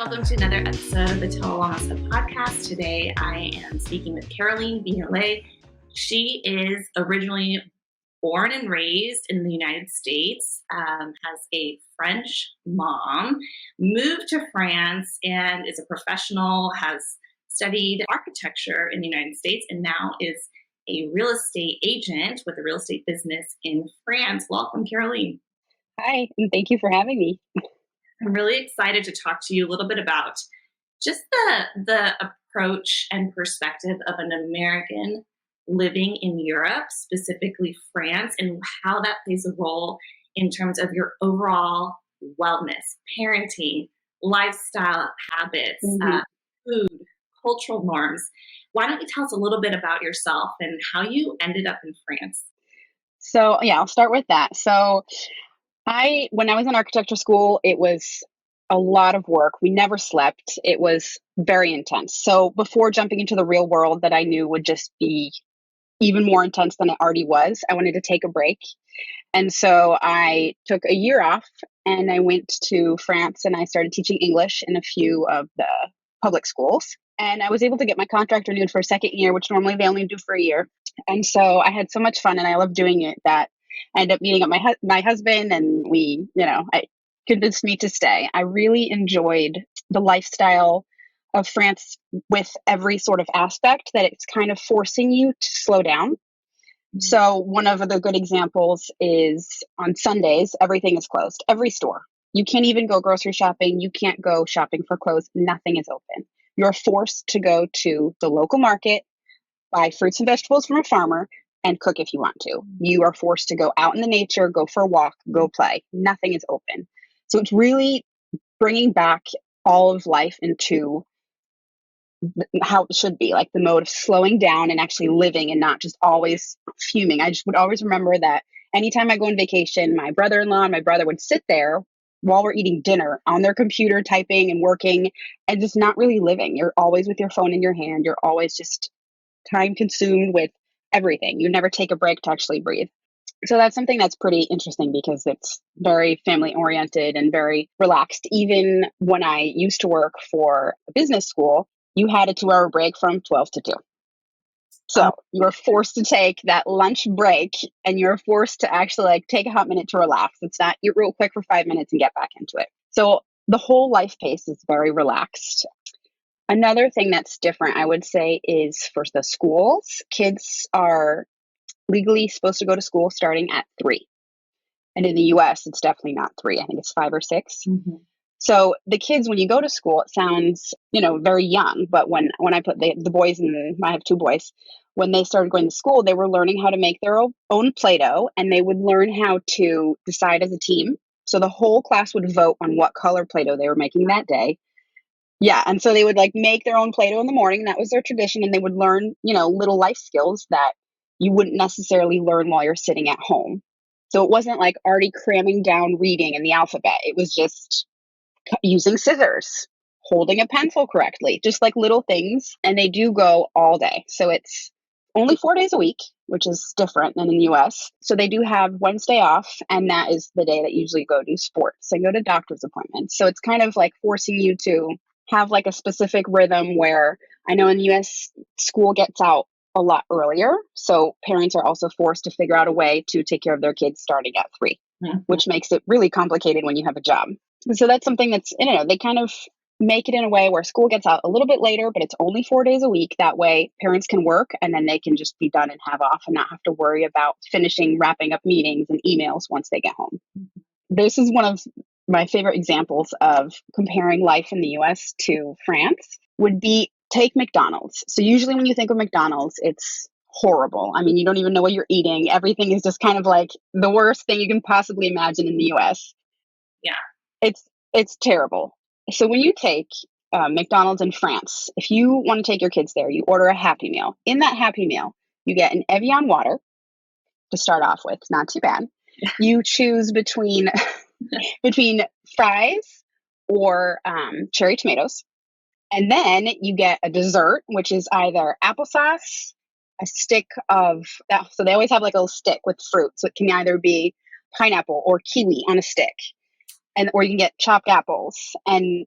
welcome to another episode of the TeleWellness podcast. Today I am speaking with Caroline Vignolet. She is originally born and raised in the United States, has a French mom, moved to France, and is a professional, has studied architecture in the United States, and now is a real estate agent with a real estate business in France. Welcome, Caroline. Hi, and thank you for having me. I'm really excited to talk to you a little bit about just the approach and perspective of an American living in Europe, specifically France, and how that plays a role in terms of your overall wellness, parenting, lifestyle habits, food, cultural norms. Why don't you tell us a little bit about yourself and how you ended up in France? So, I'll start with that. When I was in architecture school, it was a lot of work. We never slept. It was very intense. So before jumping into the real world that I knew would just be even more intense than it already was, I wanted to take a break. And so I took a year off and I went to France and I started teaching English in a few of the public schools. And I was able to get my contract renewed for a second year, which normally they only do for a year. And so I had so much fun and I loved doing it that I ended up meeting up my husband, and I convinced me to stay. I really enjoyed the lifestyle of France with every sort of aspect that it's kind of forcing you to slow down. So one of the good examples is on Sundays, everything is closed, every store. You can't even go grocery shopping. You can't go shopping for clothes. Nothing is open. You're forced to go to the local market, buy fruits and vegetables from a farmer, and cook if you want to. You are forced to go out in the nature, go for a walk, go play. Nothing is open. So it's really bringing back all of life into how it should be, like the mode of slowing down and actually living and not just always fuming. I just would always remember that anytime I go on vacation, my brother-in-law and my brother would sit there while we're eating dinner on their computer, typing and working and just not really living. You're always with your phone in your hand. You're always just time consumed with everything. You never take a break to actually breathe. So that's something that's pretty interesting because it's very family oriented and very relaxed. Even when I used to work for a business school, you had a 2-hour break from 12 to 2. So you were forced to take that lunch break and you're forced to actually take a hot minute to relax. It's not you're real quick for 5 minutes and get back into it. So the whole life pace is very relaxed. Another thing that's different, I would say, is for the schools. Kids are legally supposed to go to school starting at 3. And in the US, it's definitely not 3. I think it's 5 or 6. Mm-hmm. So the kids, when you go to school, it sounds, very young. But when I put the boys I have 2 boys, when they started going to school, they were learning how to make their own Play-Doh, and they would learn how to decide as a team. So the whole class would vote on what color Play-Doh they were making that day. Yeah. And so they would make their own Play-Doh in the morning. That was their tradition. And they would learn, little life skills that you wouldn't necessarily learn while you're sitting at home. So it wasn't like already cramming down reading and the alphabet. It was just using scissors, holding a pencil correctly, just like little things. And they do go all day. So it's only 4 days a week, which is different than in the US. So they do have Wednesday off. And that is the day that you usually go do sports and go to doctor's appointments. So it's kind of like forcing you to have a specific rhythm where I know in the US school gets out a lot earlier. So parents are also forced to figure out a way to take care of their kids starting at 3, which makes it really complicated when you have a job. So that's something that's, they kind of make it in a way where school gets out a little bit later, but it's only 4 days a week. That way parents can work and then they can just be done and have off and not have to worry about wrapping up meetings and emails once they get home. This is one of my favorite examples of comparing life in the US to France would be take McDonald's. So usually when you think of McDonald's, it's horrible. I mean, you don't even know what you're eating. Everything is just kind of like the worst thing you can possibly imagine in the US. Yeah. It's terrible. So when you take McDonald's in France, if you want to take your kids there, you order a Happy Meal. In that Happy Meal, you get an Evian water to start off with. Not too bad. You choose between fries or cherry tomatoes. And then you get a dessert, which is either applesauce, a stick of that. So they always have a little stick with fruit. So it can either be pineapple or kiwi on a stick. Or you can get chopped apples. And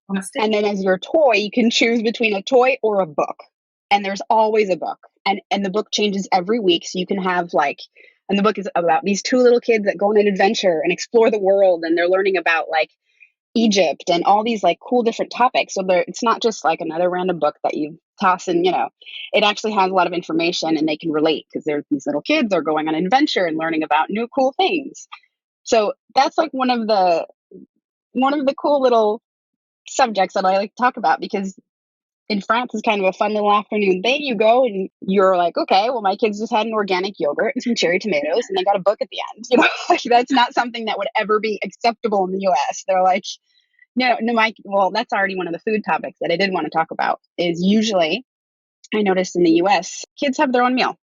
On a stick. And then as your toy, you can choose between a toy or a book. And there's always a book. And the book changes every week. So you can have like, and the book is about these two little kids that go on an adventure and explore the world. And they're learning about like Egypt and all these like cool different topics. So it's not just like another random book that you toss in, it actually has a lot of information and they can relate because they're these little kids are going on an adventure and learning about new cool things. So that's like one of the cool little subjects that I like to talk about because in France it's kind of a fun little afternoon thing. You go and you're like, okay, well, my kids just had an organic yogurt and some cherry tomatoes and they got a book at the end. Like, that's not something that would ever be acceptable in the US. They're like, no, well, that's already one of the food topics that I did want to talk about is usually I noticed in the US, kids have their own meal.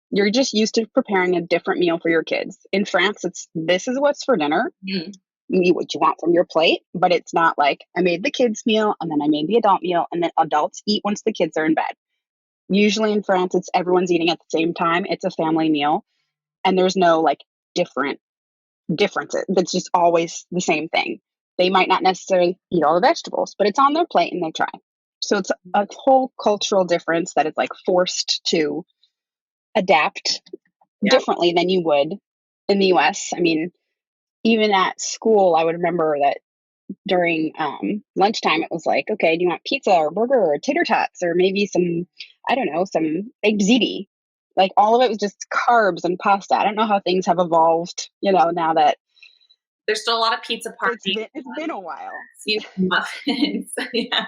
You're just used to preparing a different meal for your kids. In France, this is what's for dinner. Mm. You eat what you want from your plate, but it's not like I made the kids meal and then I made the adult meal and then adults eat once the kids are in bed. Usually in France, it's everyone's eating at the same time. It's a family meal and there's no like differences. It's just always the same thing. They might not necessarily eat all the vegetables, but it's on their plate and they try. So it's a whole cultural difference that is like forced to adapt differently than you would in the US. I mean, even at school, I would remember that during lunchtime, it was like, okay, do you want pizza or burger or tater tots or maybe some, I don't know, some baked ziti? Like all of it was just carbs and pasta. I don't know how things have evolved, now that There's still a lot of pizza parties. it's been a while. Few muffins. Yeah.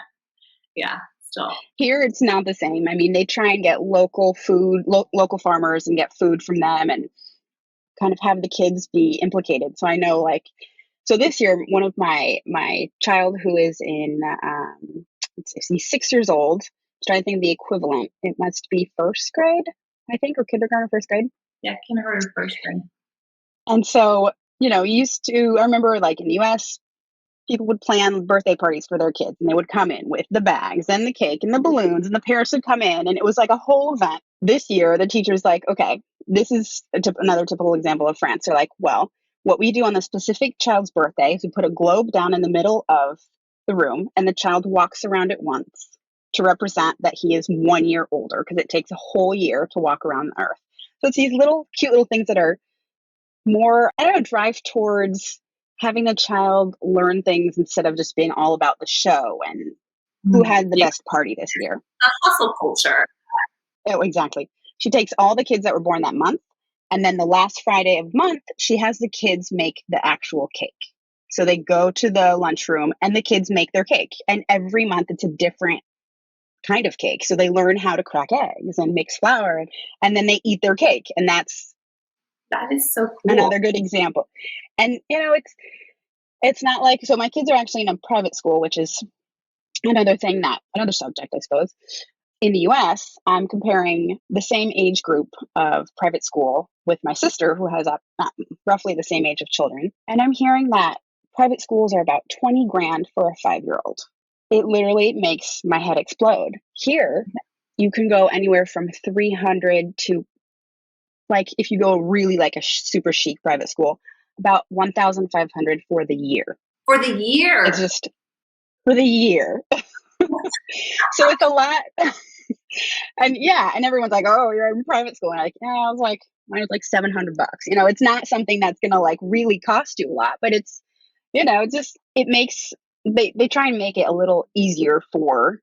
Yeah. Still. Here, it's not the same. I mean, they try and get local food, local farmers and get food from them and kind of have the kids be implicated. So I know like, so this year, one of my child who is in, he's 6 years old, I'm trying to think of the equivalent. It must be first grade, I think, or kindergarten, first grade. Yeah, kindergarten, first grade. And so, I remember like in the US, people would plan birthday parties for their kids and they would come in with the bags and the cake and the balloons and the parents would come in and it was like a whole event. This year, the teacher's like, okay, this is another typical example of France. They're like, well, what we do on the specific child's birthday is we put a globe down in the middle of the room and the child walks around it once to represent that he is 1 year older because it takes a whole year to walk around the earth. So it's these cute little things that are more, I don't know, drive towards having the child learn things instead of just being all about the show and who had the best party this year. A hustle culture. Oh, exactly. She takes all the kids that were born that month, and then the last Friday of the month, she has the kids make the actual cake. So they go to the lunchroom and the kids make their cake. And every month it's a different kind of cake. So they learn how to crack eggs and mix flour, and then they eat their cake. And that is so cool. Another good example. And, it's not like, so my kids are actually in a private school, which is another subject, I suppose. In the US, I'm comparing the same age group of private school with my sister, who has roughly the same age of children. And I'm hearing that private schools are about 20 grand for a 5-year-old. It literally makes my head explode. Here, you can go anywhere from 300 to, like, if you go really like a super chic private school, about 1,500 for the year. For the year? It's just for the year. So it's a lot. And everyone's like, oh, you're in private school. And I was like, mine was like $700. It's not something that's going to like really cost you a lot, but it's, it makes, they try and make it a little easier for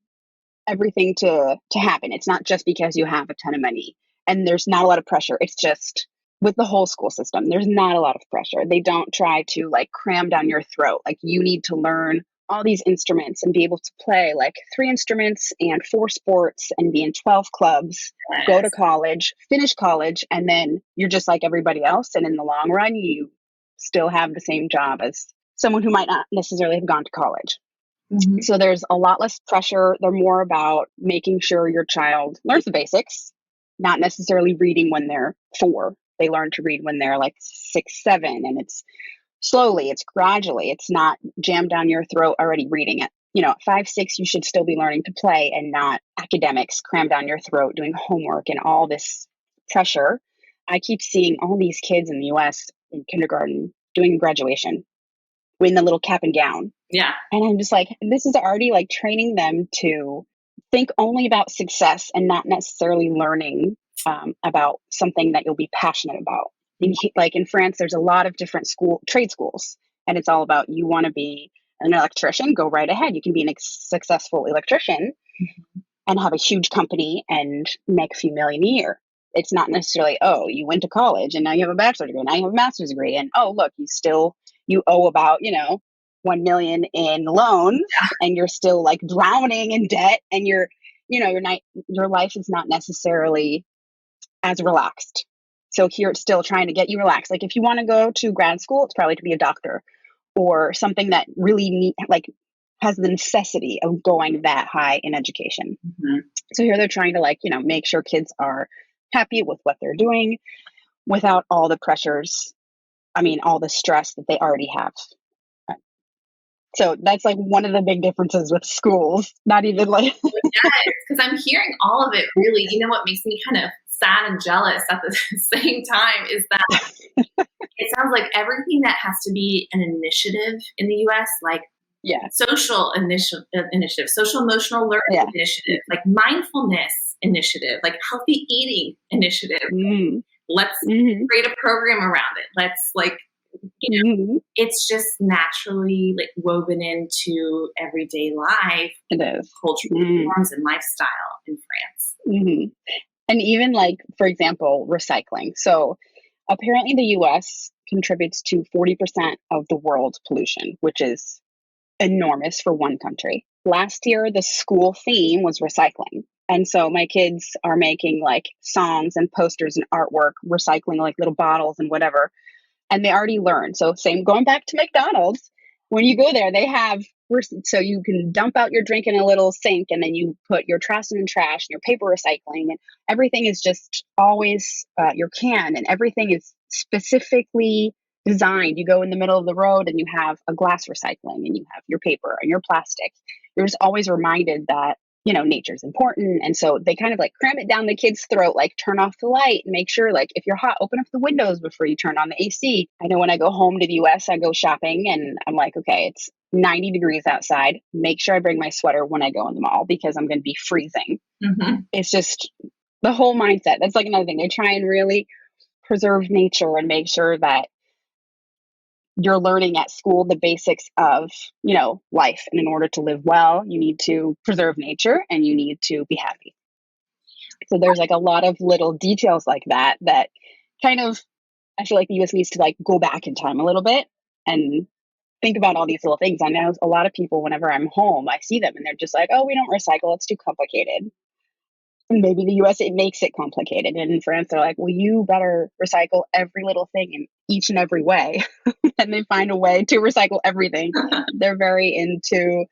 everything to happen. It's not just because you have a ton of money and there's not a lot of pressure. It's just with the whole school system, there's not a lot of pressure. They don't try to like cram down your throat. Like you need to learn all these instruments and be able to play like 3 instruments and 4 sports and be in 12 clubs, go to college, finish college, and then you're just like everybody else. And in the long run, you still have the same job as someone who might not necessarily have gone to college. Mm-hmm. So there's a lot less pressure. They're more about making sure your child learns the basics, not necessarily reading when they're 4. They learn to read when they're like 6, 7, and it's slowly, it's gradually, it's not jammed down your throat already reading it. At 5, 6, you should still be learning to play and not academics cram down your throat, doing homework and all this pressure. I keep seeing all these kids in the US in kindergarten doing graduation, wearing the little cap and gown. Yeah. And I'm just like, this is already like training them to think only about success and not necessarily learning about something that you'll be passionate about. Like in France, there's a lot of different trade schools, and it's all about you want to be an electrician, go right ahead. You can be a successful electrician and have a huge company and make a few million a year. It's not necessarily, oh, you went to college and now you have a bachelor's degree, now you have a master's degree, and oh, look, you owe about 1 million in loans, and you're still like drowning in debt, and you're not, your life is not necessarily as relaxed. So here it's still trying to get you relaxed. Like if you want to go to grad school, it's probably to be a doctor or something that really has the necessity of going that high in education. Mm-hmm. So here they're trying to make sure kids are happy with what they're doing without all the pressures. I mean, all the stress that they already have. So that's like one of the big differences with schools. Not even like Yes, because I'm hearing all of it really. You know what makes me kind of sad and jealous at the same time is that it sounds like everything that has to be an initiative in the US, like social initiative, social emotional learning initiative, like mindfulness initiative, like healthy eating initiative. Let's create a program around it. Let's it's just naturally like woven into everyday life. It is. Cultural norms and lifestyle in France. And even for example, recycling. So apparently the US contributes to 40% of the world's pollution, which is enormous for one country. Last year, the school theme was recycling. And so my kids are making songs and posters and artwork, recycling little bottles and whatever. And they already learned. So same, going back to McDonald's, when you go there, they have, so you can dump out your drink in a little sink, and then you put your trash in the trash and your paper recycling, and everything is just always your can, and everything is specifically designed. You go in the middle of the road and you have a glass recycling, and you have your paper and your plastic. You're just always reminded that nature's important. And so they kind of cram it down the kid's throat, turn off the light and make sure, if you're hot, open up the windows before you turn on the AC. I know when I go home to the US, I go shopping and I'm like, okay, it's 90 degrees outside. Make sure I bring my sweater when I go in the mall because I'm going to be freezing. It's just the whole mindset. That's another thing. They try and really preserve nature and make sure that you're learning at school the basics of, life. And in order to live well, you need to preserve nature and you need to be happy. So there's a lot of little details like that kind of, I feel like the US needs to go back in time a little bit and think about all these little things. I know a lot of people, whenever I'm home, I see them and they're just like, oh, we don't recycle. It's too complicated. And maybe the US, it makes it complicated. And in France, they're like, well, you better recycle every little thing in each and every way. And they find a way to recycle everything. They're very into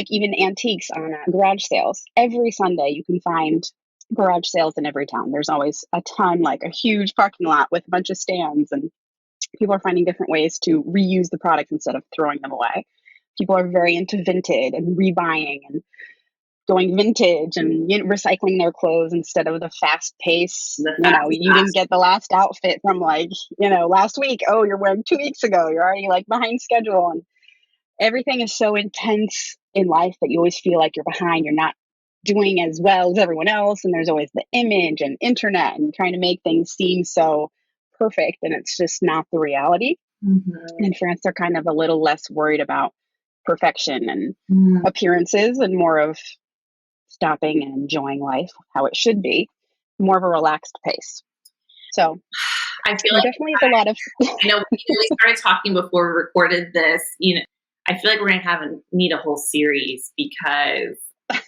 even antiques on garage sales. Every Sunday, you can find garage sales in every town. There's always a ton, a huge parking lot with a bunch of stands, and people are finding different ways to reuse the products instead of throwing them away. People are very into vintage and rebuying and going vintage and recycling their clothes instead of the fast pace. You didn't get the last outfit from last week. Oh, you're wearing 2 weeks ago. You're already behind schedule, and everything is so intense in life that you always feel like you're behind. You're not doing as well as everyone else, and there's always the image and internet and trying to make things seem so perfect, and it's just not the reality. In France, they're kind of a little less worried about perfection and appearances and more of stopping and enjoying life how it should be, more of a relaxed pace. So I feel like definitely is a lot of we started talking before we recorded this, I feel like we're gonna need a whole series because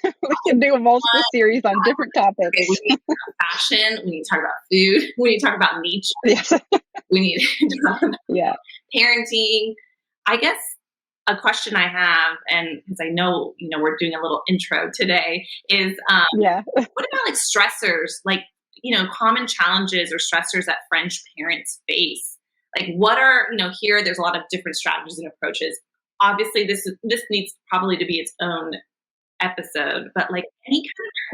we can do a multiple series on different topics. Okay, we need to talk about fashion, we need to talk about food, we need to talk about nature. Yes. We need to talk about parenting. I guess a question I have, and because I know, we're doing a little intro today, is what about stressors, common challenges or stressors that French parents face? What are, here there's a lot of different strategies and approaches. Obviously, this needs probably to be its own episode, but any kind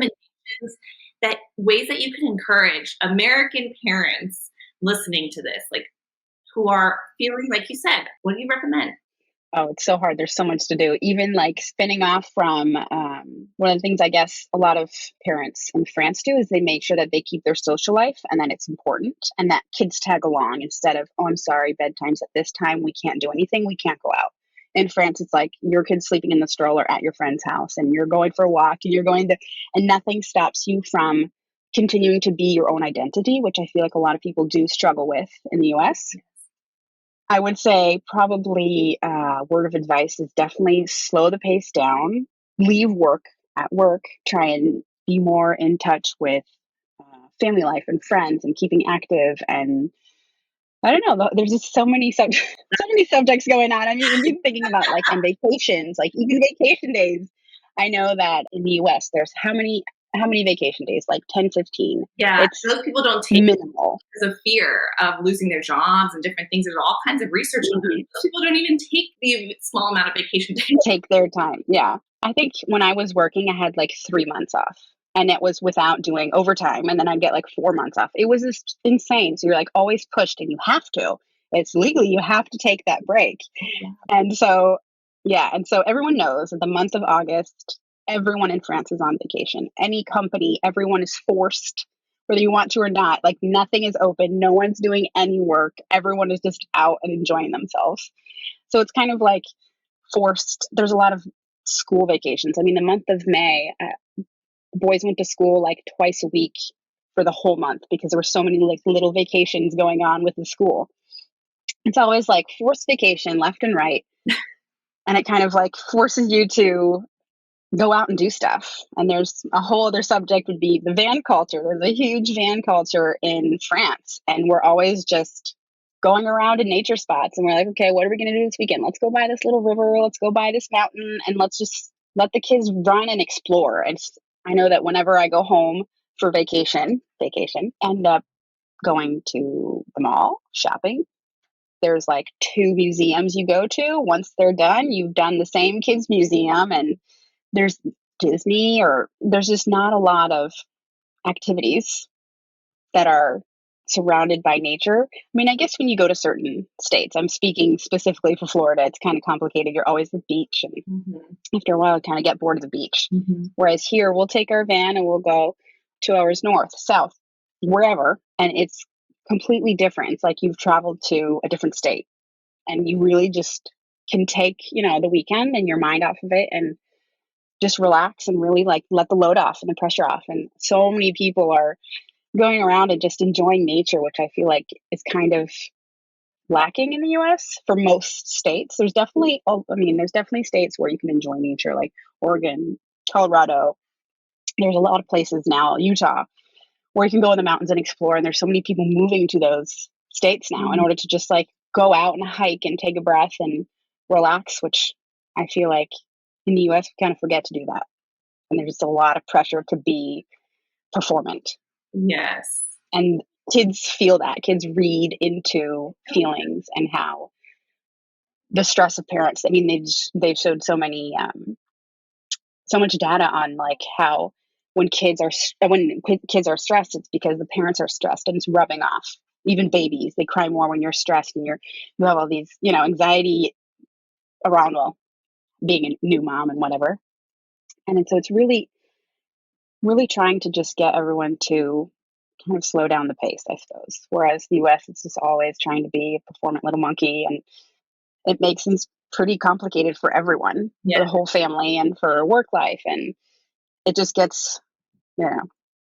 of recommendations, that ways that you can encourage American parents listening to this, who are feeling, like you said, what do you recommend? Oh, it's so hard. There's so much to do. Even like spinning off from one of the things I guess a lot of parents in France do is they make sure that they keep their social life and that it's important and that kids tag along instead of, oh, I'm sorry, bedtime's at this time. We can't do anything. We can't go out. In France, it's like your kid's sleeping in the stroller at your friend's house and you're going for a walk and you're going to, and nothing stops you from continuing to be your own identity, which I feel like a lot of people do struggle with in the US. I would say probably word of advice is definitely slow the pace down, leave work at work, try and be more in touch with family life and friends and keeping active. And I don't know, there's just so many so many subjects going on. I mean, even thinking about like and vacations, like even vacation days. I know that in the US there's how many vacation days? Like 10, 15. Yeah, It's those people don't take minimal. because of fear of losing their jobs and different things. There's all kinds of research on Mhm. it. Those people don't even take the small amount of vacation days. Take their time. Yeah. I think when I was working, I had like 3 months off and it was without doing overtime. And then I'd get like 4 months off. It was just insane. So you're like always pushed and you have to. It's legally, you have to take that break. And so, yeah. And so everyone knows that the month of August, everyone in France is on vacation. Any company, everyone is forced, whether you want to or not. Like nothing is open. No one's doing any work. Everyone is just out and enjoying themselves. So it's kind of like forced. There's a lot of school vacations. I mean, the month of May, boys went to school like twice a week for the whole month because there were so many like little vacations going on with the school. It's always like forced vacation left and right. And it kind of like forces you to go out and do stuff. And there's a whole other subject would be the van culture. There's a huge van culture in France. And we're always just going around in nature spots. And we're like, okay, what are we going to do this weekend? Let's go by this little river. Let's go by this mountain. And let's just let the kids run and explore. And I know that whenever I go home for end up going to the mall, shopping. There's like 2 museums you go to. Once they're done, you've done the same kids museum, and there's Disney, or there's just not a lot of activities that are surrounded by nature. I mean, I guess when you go to certain states, I'm speaking specifically for Florida, it's kind of complicated. You're always at the beach, and after a while, you kind of get bored of the beach. Whereas here, we'll take our van and we'll go 2 hours north, south, wherever, and it's completely different. It's like you've traveled to a different state, and you really just can take, the weekend and your mind off of it and just relax and really like let the load off and the pressure off. And so many people are going around and just enjoying nature, which I feel like is kind of lacking in the US for most states. There's definitely states where you can enjoy nature, like Oregon, Colorado. There's a lot of places now, Utah, where you can go in the mountains and explore. And there's so many people moving to those states now in order to just like go out and hike and take a breath and relax, which I feel like in the US we kind of forget to do that. And there's just a lot of pressure to be performant. Yes. And kids feel that. Kids read into feelings and how the stress of parents. I mean, they've showed so much data on like how when kids are stressed, it's because the parents are stressed and it's rubbing off. Even babies, they cry more when you're stressed and you have all these anxiety around being a new mom and whatever. And so it's really really trying to just get everyone to kind of slow down the pace, I suppose. Whereas the US, it's just always trying to be a performant little monkey, and it makes things pretty complicated for everyone, for the whole family, and for work life, and it just gets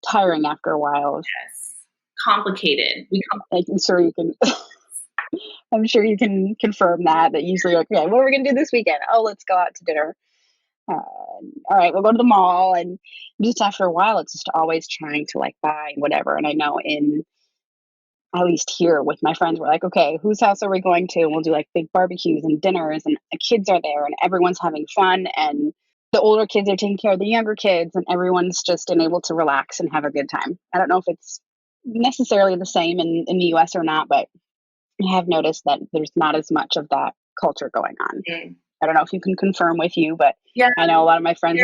tiring after a while. Yes. Complicated. I'm sure you can. I'm sure you can confirm that usually, like, okay, what are we gonna do this weekend? Oh, let's go out to dinner. All right, we'll go to the mall, and just after a while, it's just always trying to like buy whatever. And I know at least here with my friends, we're like, okay, whose house are we going to? And we'll do like big barbecues and dinners, and the kids are there, and everyone's having fun, and the older kids are taking care of the younger kids, and everyone's just able to relax and have a good time. I don't know if it's necessarily the same in the US or not, but I have noticed that there's not as much of that culture going on. I don't know if you can confirm with you, but I know a lot of my friends,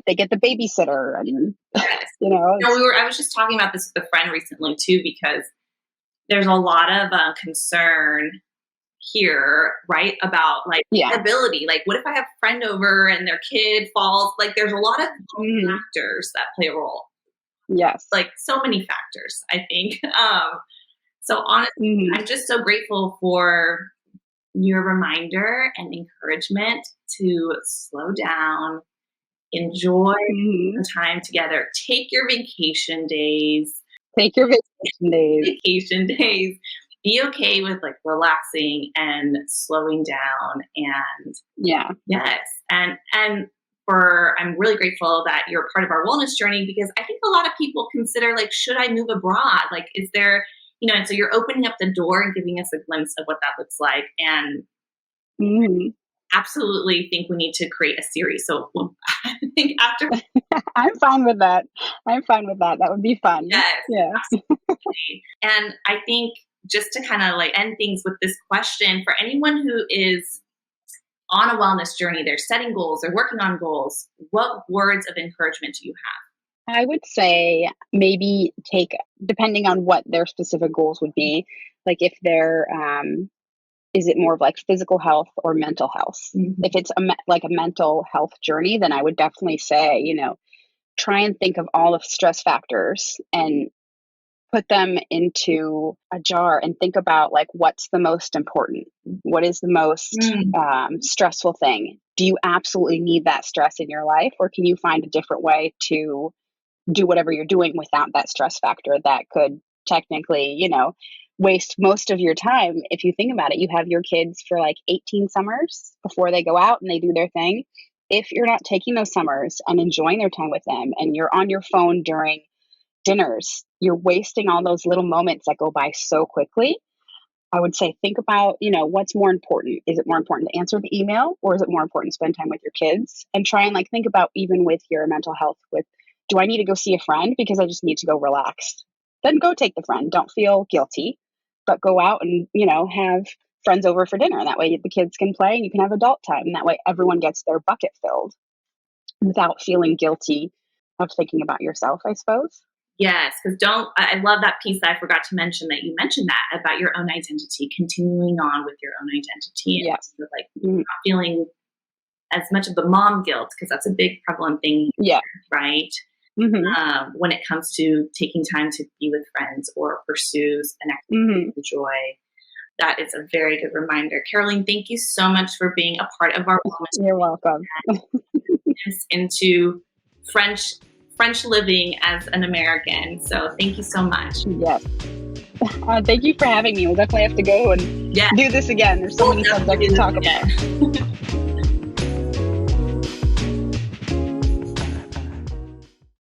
they get the babysitter, and I was just talking about this with a friend recently too, because there's a lot of concern hear, right, about like Yeah. ability. Like, what if I have a friend over and their kid falls? Like, there's a lot of Mhm. factors that play a role. Yes. Like, so many factors, I think. So honestly, Mhm. I'm just so grateful for your reminder and encouragement to slow down, enjoy Mhm. the time together, take your Take your vacation days. vacation days, be okay with like relaxing and slowing down. And Yeah. yes, and for I'm really grateful that you're part of our wellness journey, because I think a lot of people consider like, should I move abroad? Like, is there, and so you're opening up the door and giving us a glimpse of what that looks like. And Mhm. absolutely think we need to create a series. So I think after, I'm fine with that. I'm fine with that. That would be fun. yes, Yeah. absolutely. And I think just to kind of like end things with this question for anyone who is on a wellness journey, they're setting goals, they're working on goals, what words of encouragement do you I would say maybe take, depending on what their specific goals would be, like if they're, is it more of like physical health or mental health? have? Mhm. If it's like a mental health journey, then I would definitely say, try and think of all of stress factors and put them into a jar and think about like what's the most important, what is the most Mm, stressful thing. Do you absolutely need that stress in your life, or can you find a different way to do whatever you're doing without that stress factor that could technically, waste most of your time? If you think about it, you have your kids for like 18 summers before they go out and they do their thing. If you're not taking those summers and enjoying their time with them, and you're on your phone during dinners, you're wasting all those little moments that go by so quickly. I would say think about, what's more important. Is it more important to answer the email, or is it more important to spend time with your kids? And try and like think about, even with your mental health, with, do I need to go see a friend because I just need to go relax? Then go take the friend. Don't feel guilty, but go out and, have friends over for dinner. That way the kids can play and you can have adult time. And that way everyone gets their bucket filled without feeling guilty of thinking about yourself, I suppose. yes, because I love that piece that I forgot to mention, that you mentioned that about your own identity, continuing on with your own identity, and Yes. sort of like Mhm. not feeling as much of the mom guilt, because that's a big prevalent thing, Yeah. right? Mhm. When it comes to taking time to be with friends or pursue an activity Mhm. you enjoy. That is a very good reminder. Caroline, thank you so much for being a part of our wellness You're welcome. into French French living as an American. So thank you so much. Yes. Thank you for having me. We'll definitely have to go and Yeah, do this again. There's so we'll many definitely subjects do to this talk about. again.